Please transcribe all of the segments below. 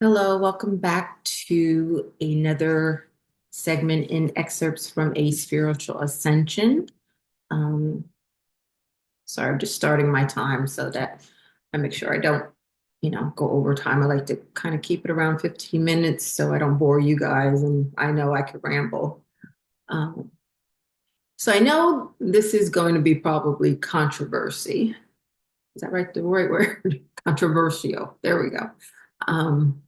Hello, welcome back to another segment in excerpts from a Spiritual Ascension. Um, sorry, I'm just starting my time so that I make sure I don't, go over time. I like to kind of keep it around 15 minutes so I don't bore you guys, and I know I could ramble. Um, so I know this is going to be probably controversy. Is that right? The right word? Controversial. There we go. Um,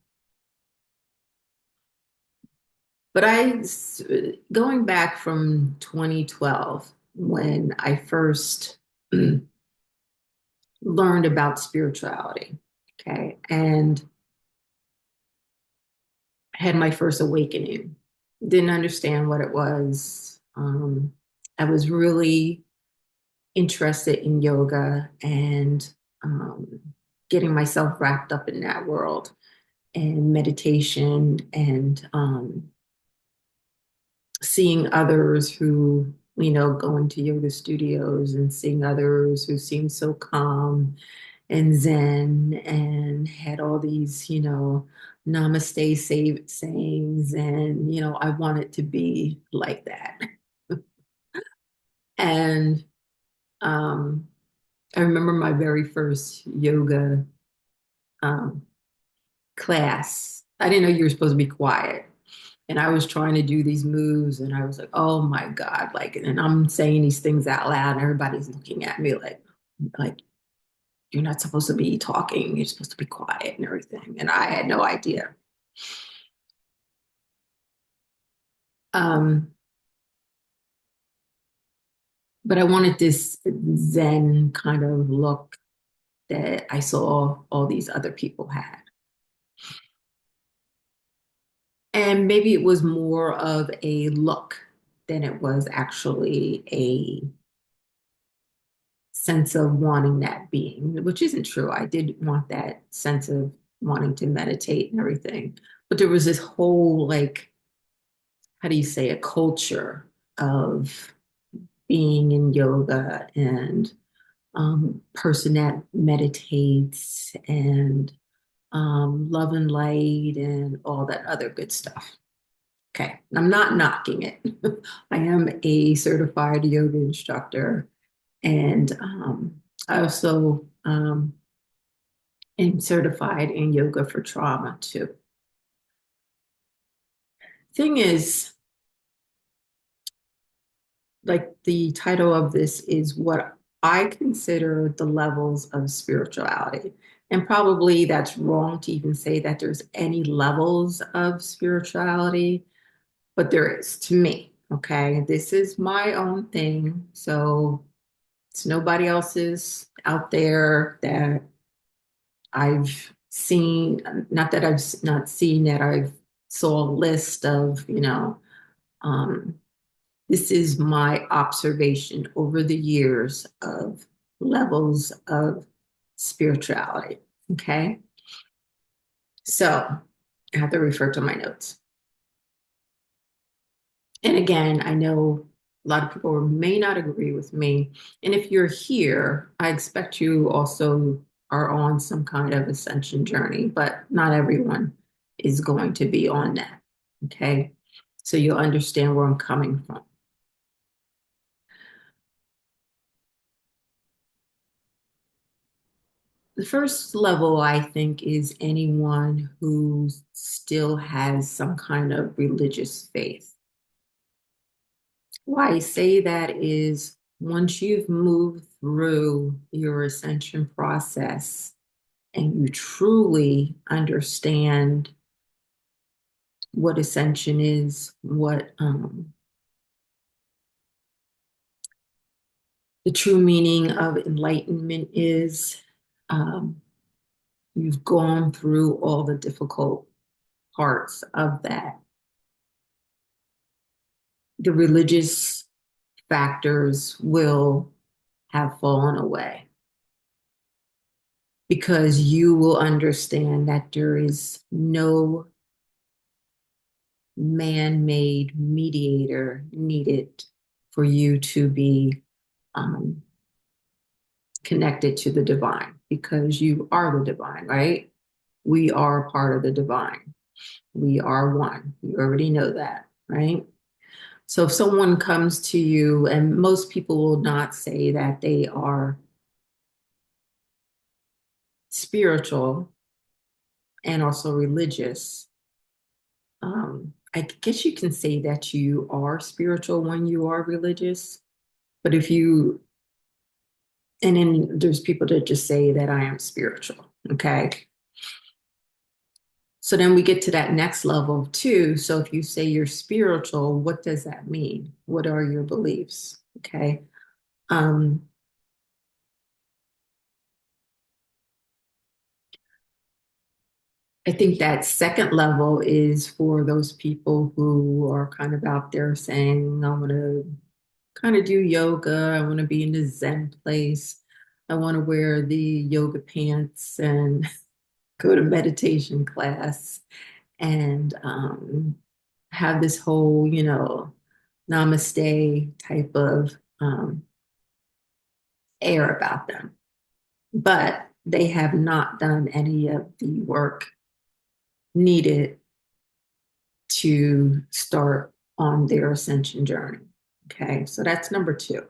But going back from 2012, when I first learned about spirituality, okay, and had my first awakening, didn't understand what it was. I was really interested in yoga and um, getting myself wrapped up in that world and meditation and seeing others who, going to yoga studios and seeing others who seemed so calm and zen and had all these, namaste sayings. And, I wanted to be like that. And um, I remember my very first yoga um, class. I didn't know you were supposed to be quiet. And I was trying to do these moves, and I was like, oh my God, like, and I'm saying these things out loud, and everybody's looking at me like, you're not supposed to be talking, you're supposed to be quiet and everything. And I had no idea. Um, but I wanted this Zen kind of look that I saw all these other people had. And maybe it was more of a look than it was actually a sense of wanting that being, which isn't true. I did want that sense of wanting to meditate and everything. But there was this whole, like, how do you say, a culture of being in yoga and person that meditates and love and light and all that other good stuff. Okay, I'm not knocking it. I am a certified yoga instructor, and I also am certified in yoga for trauma too. Thing is, like the title of this is what I consider the levels of spirituality. And probably that's wrong to even say that there's any levels of spirituality, but there is to me. Okay. This is my own thing. So it's nobody else's out there that I've seen, not that I've not seen that I've saw a list of, um, this is my observation over the years of levels of spirituality. Okay. So I have to refer to my notes. And again, I know a lot of people may not agree with me. And if you're here, I expect you also are on some kind of ascension journey, but not everyone is going to be on that. Okay. So you'll understand where I'm coming from. The first level, I think, is anyone who still has some kind of religious faith. Why I say that is once you've moved through your ascension process and you truly understand what ascension is, what the true meaning of enlightenment is, um, you've gone through all the difficult parts of that. The religious factors will have fallen away because you will understand that there is no man-made mediator needed for you to be um, connected to the divine because you are the divine, right? We are part of the divine. We are one. You already know that, right? So if someone comes to you, and most people will not say that they are spiritual and also religious. I guess you can say that you are spiritual when you are religious, but if you, and then there's people that just say that I am spiritual, okay? So then we get to that next level too. So if you say you're spiritual, what does that mean? What are your beliefs? Okay. Um, I think that second level is for those people who are kind of out there saying, I want to kind of do yoga. I want to be in the Zen place. I want to wear the yoga pants and go to meditation class and have this whole, namaste type of air about them. But they have not done any of the work needed to start on their ascension journey. Okay, so that's number two.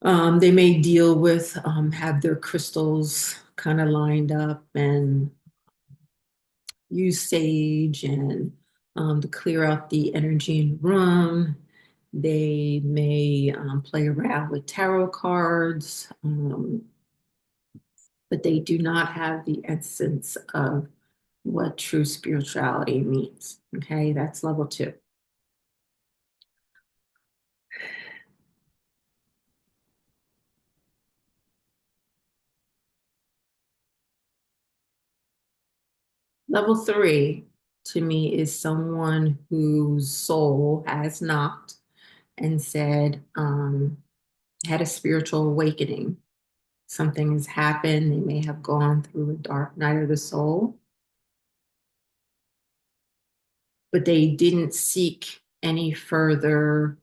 They may deal with, have their crystals kind of lined up and use sage and to clear out the energy in the room. They may play around with tarot cards, but they do not have the essence of what true spirituality means. Okay, that's level two. Level three to me is someone whose soul has knocked and said, had a spiritual awakening. Something has happened. They may have gone through a dark night of the soul, but they didn't seek any further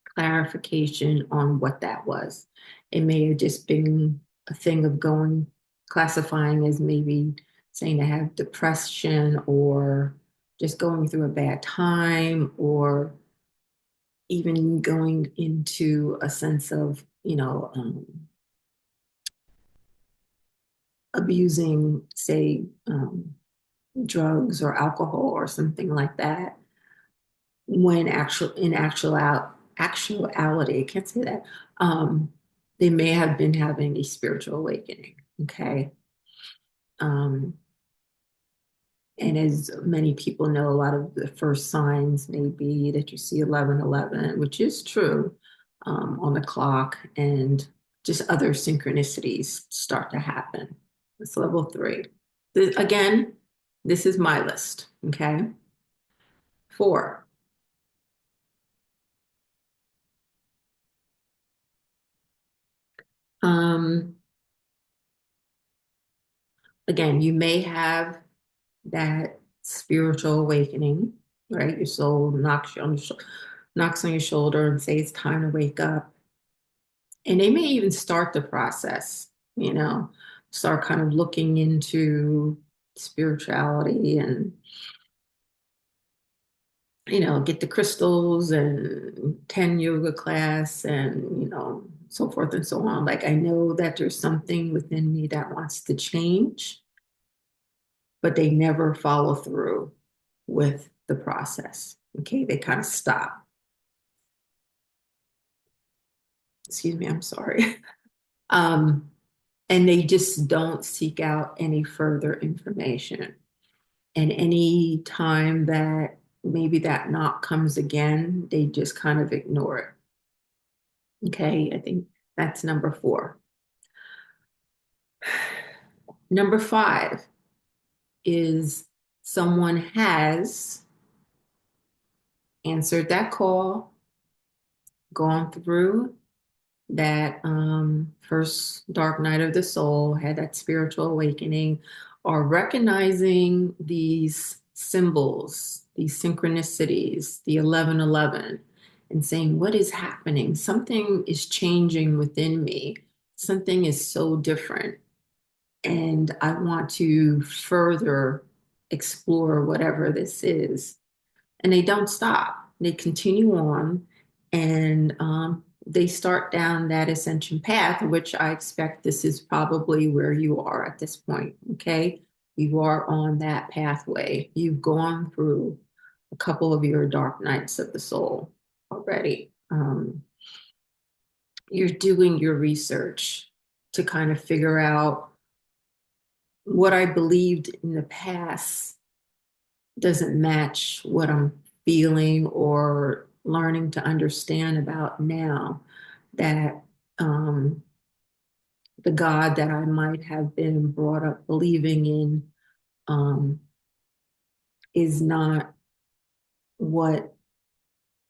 clarification on what that was. It may have just been a thing of going, classifying as maybe saying they have depression or just going through a bad time or even going into a sense of, abusing, say, drugs or alcohol or something like that. When actuality, I can't say that. They may have been having a spiritual awakening. Okay. Um, and as many people know, a lot of the first signs may be that you see 1111, which is true, on the clock, and just other synchronicities start to happen. It's level three. Again, this is my list. Okay. Four. Um, Again, you may have that spiritual awakening, right? Your soul knocks on your shoulder and say it's time to wake up. And they may even start the process, start kind of looking into spirituality and, get the crystals and 10 yoga class and, so forth and so on. Like I know that there's something within me that wants to change, but they never follow through with the process. Okay, they kind of stop. Excuse me, I'm sorry. Um, and they just don't seek out any further information. And any time that maybe that knock comes again, they just kind of ignore it. Okay, I think that's number four. Number five is someone has answered that call, gone through that first dark night of the soul, had that spiritual awakening, are recognizing these symbols, these synchronicities, the 1111, and saying, what is happening? Something is changing within me. Something is so different. and I want to further explore whatever this is. And they don't stop. They continue on, and they start down that ascension path, which I expect this is probably where you are at this point. Okay. You are on that pathway. You've gone through a couple of your dark nights of the soul already. You're doing your research to kind of figure out what I believed in the past doesn't match what I'm feeling or learning to understand about now, that um, the God that I might have been brought up believing in um, is not what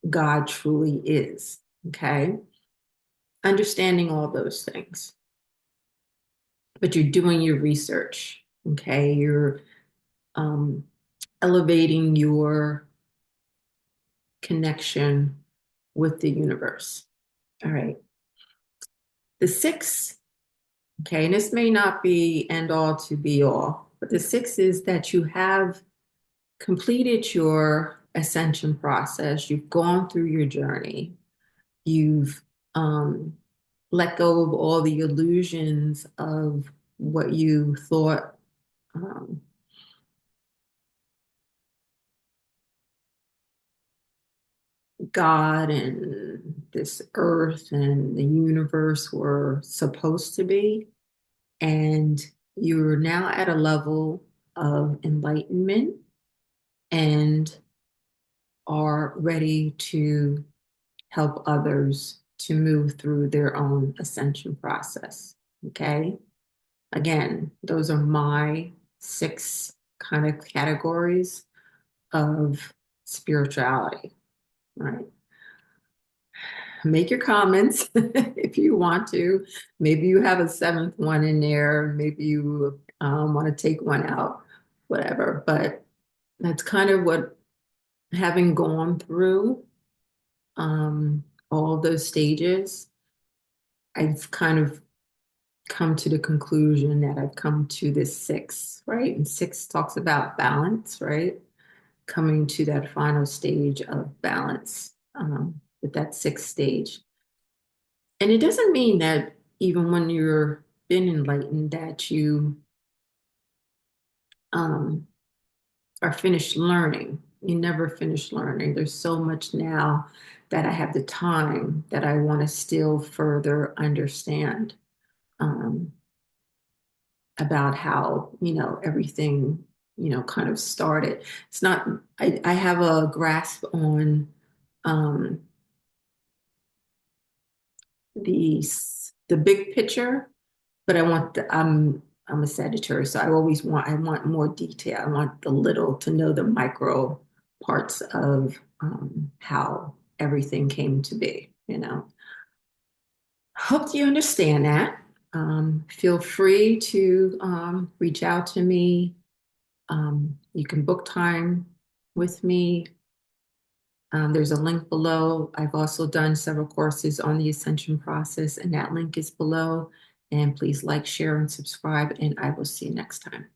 God truly is. Okay. Understanding all those things, but you're doing your research. Okay. You're um, elevating your connection with the universe. All right. The six, okay, and this may not be end all to be all, but the six is that you have completed your ascension process. You've gone through your journey. You've um, let go of all the illusions of what you thought um, God and this earth and the universe were supposed to be. And you're now at a level of enlightenment and are ready to help others to move through their own ascension process. Okay. Again, those are my six kind of categories of spirituality, right? Make your comments if you want to. Maybe you have a seventh one in there. Maybe you want to take one out, whatever. But that's kind of what, having gone through all of those stages, I've kind of come to the conclusion that I've come to this six, right? And six talks about balance, right? Coming to that final stage of balance with that sixth stage. And it doesn't mean that even when you're been enlightened that you um, are finished learning. You never finish learning. There's so much now that I have the time that I want to still further understand um, about how, everything, kind of started. It's not, I have a grasp on um, the big picture, but I'm a Sagittarius, so I want more detail. I want the little to know the micro parts of how everything came to be. Hope you understand that. Feel free to reach out to me. You can book time with me. There's a link below. I've also done several courses on the ascension process, and that link is below. And please like, share, and subscribe, and I will see you next time.